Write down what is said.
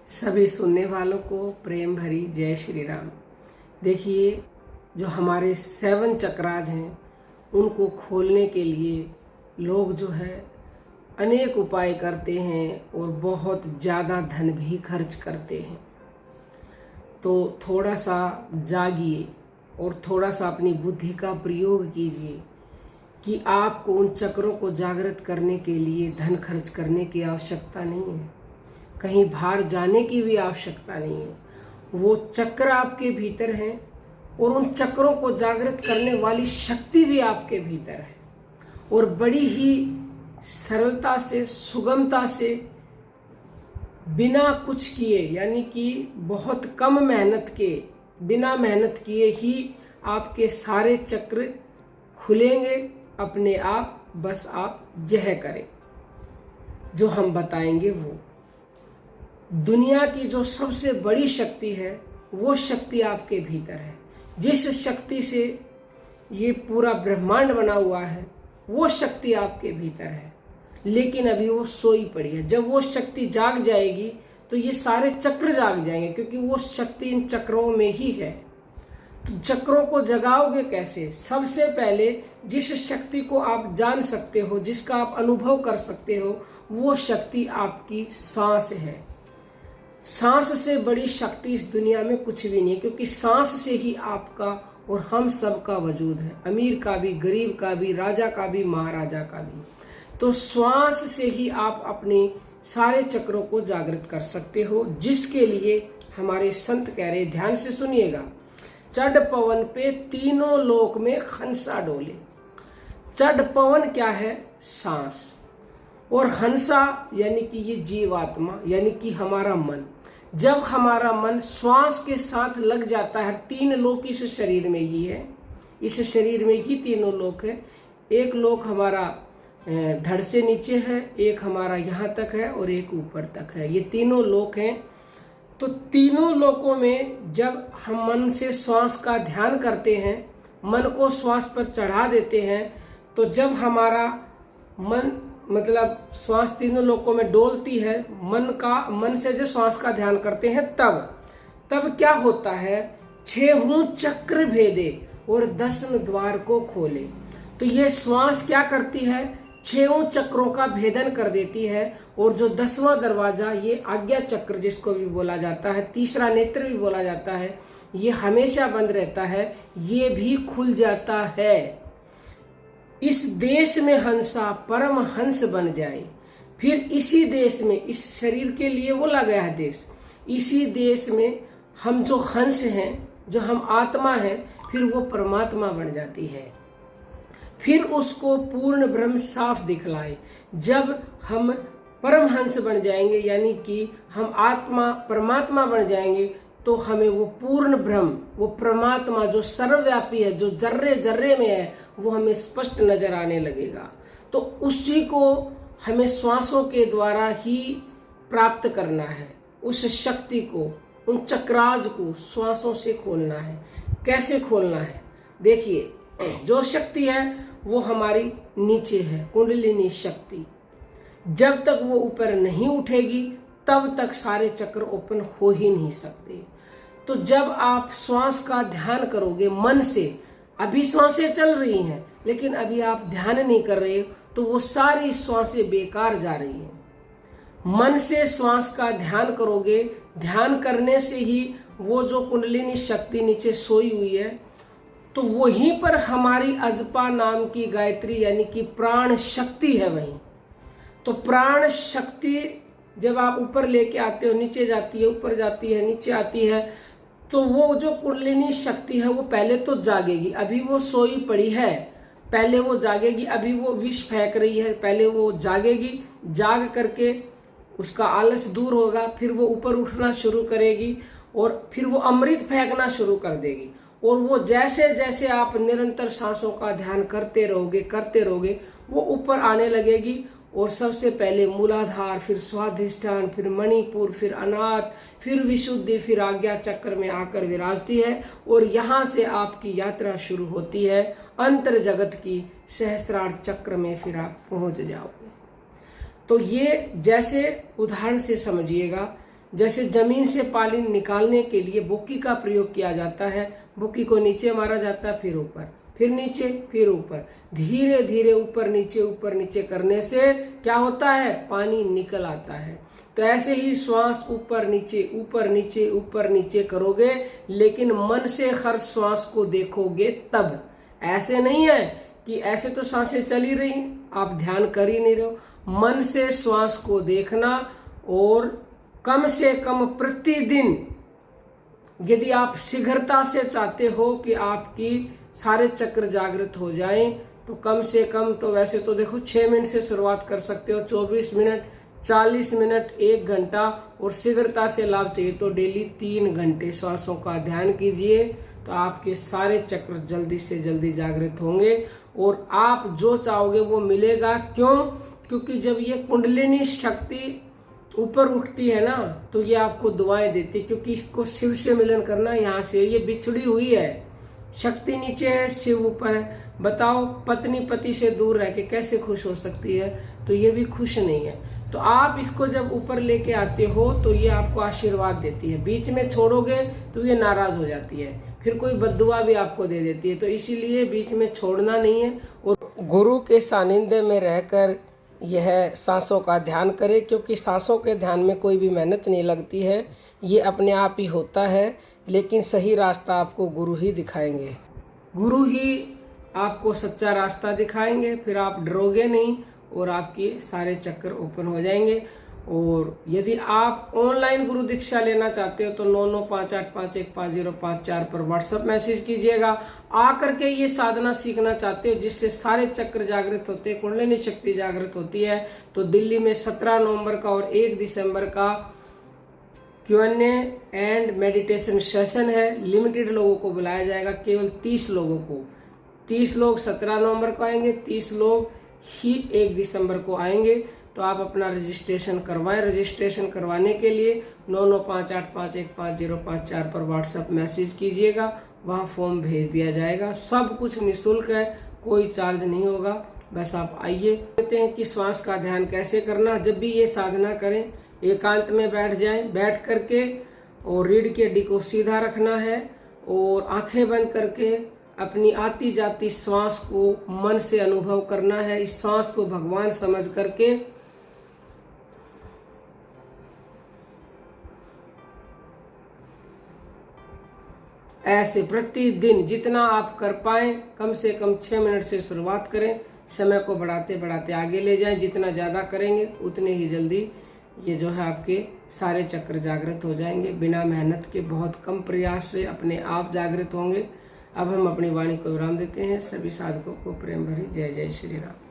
सभी सुनने वालों को प्रेम भरी जय श्री राम। देखिए, जो हमारे 7 चक्राज हैं उनको खोलने के लिए लोग जो है अनेक उपाय करते हैं और बहुत ज़्यादा धन भी खर्च करते हैं। तो थोड़ा सा जागिए और थोड़ा सा अपनी बुद्धि का प्रयोग कीजिए कि आपको उन चक्रों को जागृत करने के लिए धन खर्च करने की आवश्यकता नहीं है, कहीं बाहर जाने की भी आवश्यकता नहीं है। वो चक्र आपके भीतर हैं और उन चक्रों को जागृत करने वाली शक्ति भी आपके भीतर है और बड़ी ही सरलता से, सुगमता से, बिना कुछ किए, यानी कि बहुत कम मेहनत के, बिना मेहनत किए ही आपके सारे चक्र खुलेंगे अपने आप। बस आप यह करें जो हम बताएंगे। वो दुनिया की जो सबसे बड़ी शक्ति है वो शक्ति आपके भीतर है। जिस शक्ति से ये पूरा ब्रह्मांड बना हुआ है वो शक्ति आपके भीतर है, लेकिन अभी वो सोई पड़ी है। जब वो शक्ति जाग जाएगी तो ये सारे चक्र जाग जाएंगे, क्योंकि वो शक्ति इन चक्रों में ही है। तो चक्रों को जगाओगे कैसे? सबसे पहले जिस शक्ति को आप जान सकते हो, जिसका आप अनुभव कर सकते हो, वो शक्ति आपकी सांस है। सांस से बड़ी शक्ति इस दुनिया में कुछ भी नहीं, क्योंकि सांस से ही आपका और हम सब का वजूद है, अमीर का भी, गरीब का भी, राजा का भी, महाराजा का भी। तो श्वास से ही आप अपने सारे चक्रों को जागृत कर सकते हो, जिसके लिए हमारे संत कह रहे, ध्यान से सुनिएगा, चढ़ पवन पे तीनों लोक में हंसा डोले। चढ़ पवन क्या है? सांस। और हंसा यानी कि ये जीवात्मा, यानी कि हमारा मन। जब हमारा मन श्वास के साथ लग जाता है, 3 लोक इस शरीर में ही है, इस शरीर में ही तीनों लोक है। एक लोक हमारा धड़ से नीचे है, एक हमारा यहाँ तक है और एक ऊपर तक है। ये तीनों लोक हैं। तो तीनों लोकों में जब हम मन से श्वास का ध्यान करते हैं, मन को श्वास पर चढ़ा देते हैं, तो जब हमारा मन मतलब श्वास तीनों लोकों में डोलती है, मन से जो श्वास का ध्यान करते हैं, तब क्या होता है? 6 चक्र भेदे और 10वें द्वार को खोले। तो ये श्वास क्या करती है? 6 चक्रों का भेदन कर देती है। और जो 10वां दरवाजा, ये आज्ञा चक्र जिसको भी बोला जाता है, तीसरा नेत्र भी बोला जाता है, ये हमेशा बंद रहता है, ये भी खुल जाता है। इस देश में हंसा परम हंस बन जाए। फिर इसी देश में, इस शरीर के लिए बोला गया है देश, इसी देश में हम जो हंस हैं, जो हम आत्मा हैं, फिर वो परमात्मा बन जाती है। फिर उसको पूर्ण ब्रह्म साफ दिखलाए। जब हम परम हंस बन जाएंगे, यानी कि हम आत्मा परमात्मा बन जाएंगे, तो हमें वो पूर्ण ब्रह्म, वो परमात्मा जो सर्वव्यापी है, जो जर्रे जर्रे में है, वो हमें स्पष्ट नजर आने लगेगा। तो उसी को हमें श्वासों के द्वारा ही प्राप्त करना है। उस शक्ति को, उन चक्राज को श्वासों से खोलना है। कैसे खोलना है? देखिए, जो शक्ति है वो हमारी नीचे है, कुंडलिनी शक्ति। जब तक वो ऊपर नहीं उठेगी तब तक सारे चक्र ओपन हो ही नहीं सकते। तो जब आप श्वास का ध्यान करोगे मन से, अभी श्वासें चल रही हैं लेकिन अभी आप ध्यान नहीं कर रहे, तो वो सारी श्वासें बेकार जा रही हैं। मन से श्वास का ध्यान करोगे, ध्यान करने से ही वो जो कुंडलिनी शक्ति नीचे सोई हुई है, तो वहीं पर हमारी अजपा नाम की गायत्री, यानी कि प्राण शक्ति है वहीं। तो प्राण शक्ति जब आप ऊपर लेके आते हो, नीचे जाती है, ऊपर जाती है, नीचे आती है, तो वो जो कुंडलिनी शक्ति है वो पहले तो जागेगी। अभी वो सोई पड़ी है, पहले वो जागेगी। अभी वो विष फेंक रही है, पहले वो जागेगी। जाग करके उसका आलस दूर होगा, फिर वो ऊपर उठना शुरू करेगी और फिर वो अमृत फेंकना शुरू कर देगी। और वो जैसे जैसे आप निरंतर सांसों का ध्यान करते रहोगे, वो ऊपर आने लगेगी। और सबसे पहले मूलाधार, फिर स्वाधिष्ठान, फिर मणिपुर, फिर अनाथ, फिर विशुद्धि, फिर आज्ञा चक्र में आकर विराजती है। और यहाँ से आपकी यात्रा शुरू होती है अंतर जगत की सहस्रार्थ चक्र में, फिर आप पहुंच जाओगे। तो ये जैसे उदाहरण से समझिएगा, जैसे जमीन से पानी निकालने के लिए बुक्की का प्रयोग किया जाता है, बुक्की को नीचे मारा जाता है, फिर ऊपर, फिर नीचे, फिर ऊपर, धीरे धीरे ऊपर नीचे करने से क्या होता है, पानी निकल आता है। तो ऐसे ही श्वास ऊपर नीचे करोगे, लेकिन मन से हर श्वास को देखोगे तब। ऐसे नहीं है कि ऐसे तो सांसें चल ही रही, आप ध्यान कर ही नहीं रहे हो। मन से श्वास को देखना, और कम से कम प्रतिदिन, यदि आप शीघ्रता से चाहते हो कि आपकी सारे चक्र जागृत हो जाएं, तो कम से कम तो वैसे तो देखो 6 मिनट से शुरुआत कर सकते हो, 24 मिनट, 40 मिनट, 1 घंटा, और शीघ्रता से लाभ चाहिए तो डेली 3 घंटे श्वासों का ध्यान कीजिए, तो आपके सारे चक्र जल्दी से जल्दी जागृत होंगे और आप जो चाहोगे वो मिलेगा। क्यों? क्योंकि जब ये कुंडलिनी शक्ति ऊपर उठती है ना, तो ये आपको दुआएं देती है, क्योंकि इसको शिव से मिलन करना, यहाँ से ये बिछड़ी हुई है, शक्ति नीचे है, शिव ऊपर है। बताओ पत्नी पति से दूर रह के कैसे खुश हो सकती है? तो ये भी खुश नहीं है। तो आप इसको जब ऊपर लेके आते हो तो ये आपको आशीर्वाद देती है, बीच में छोड़ोगे तो ये नाराज हो जाती है, फिर कोई बद्दुआ भी आपको दे देती है। तो इसीलिए बीच में छोड़ना नहीं है, और गुरु के सानिध्य में रहकर यह सांसों का ध्यान करें, क्योंकि सांसों के ध्यान में कोई भी मेहनत नहीं लगती है, ये अपने आप ही होता है। लेकिन सही रास्ता आपको गुरु ही दिखाएंगे, गुरु ही आपको सच्चा रास्ता दिखाएंगे, फिर आप डरोगे नहीं और आपके सारे चक्र ओपन हो जाएंगे। और यदि आप ऑनलाइन गुरु दीक्षा लेना चाहते हो तो 9958515054 पर व्हाट्सएप मैसेज कीजिएगा। आकर के ये साधना सीखना चाहते हो जिससे सारे चक्र जागृत होते हैं, कुंडलिनी शक्ति जागृत होती है, तो दिल्ली में 17 नवंबर का और 1 दिसंबर का Q&A एंड मेडिटेशन सेशन है। लिमिटेड लोगों को बुलाया जाएगा, केवल 30 लोगों को। 30 लोग 17 नवंबर को आएंगे, 30 लोग ही 1 दिसंबर को आएंगे। तो आप अपना रजिस्ट्रेशन करवाएं। रजिस्ट्रेशन करवाने के लिए 9958515054 पर व्हाट्सएप मैसेज कीजिएगा, वहाँ फॉर्म भेज दिया जाएगा। सब कुछ निःशुल्क है, कोई चार्ज नहीं होगा, बस आप आइए। कहते हैं कि श्वास का ध्यान कैसे करना। जब भी ये साधना करें, एकांत में बैठ जाएं, बैठ करके और रीढ़ की हड्डी को सीधा रखना है और आंखें बंद करके अपनी आती जाती श्वास को मन से अनुभव करना है। इस श्वास को भगवान समझ करके ऐसे प्रतिदिन जितना आप कर पाए, कम से कम 6 मिनट से शुरुआत करें। समय को बढ़ाते बढ़ाते आगे ले जाएं। जितना ज़्यादा करेंगे उतने ही जल्दी ये जो है आपके सारे चक्र जागृत हो जाएंगे। बिना मेहनत के, बहुत कम प्रयास से अपने आप जागृत होंगे। अब हम अपनी वाणी को विराम देते हैं। सभी साधकों को प्रेम भरी जय जय श्री राम।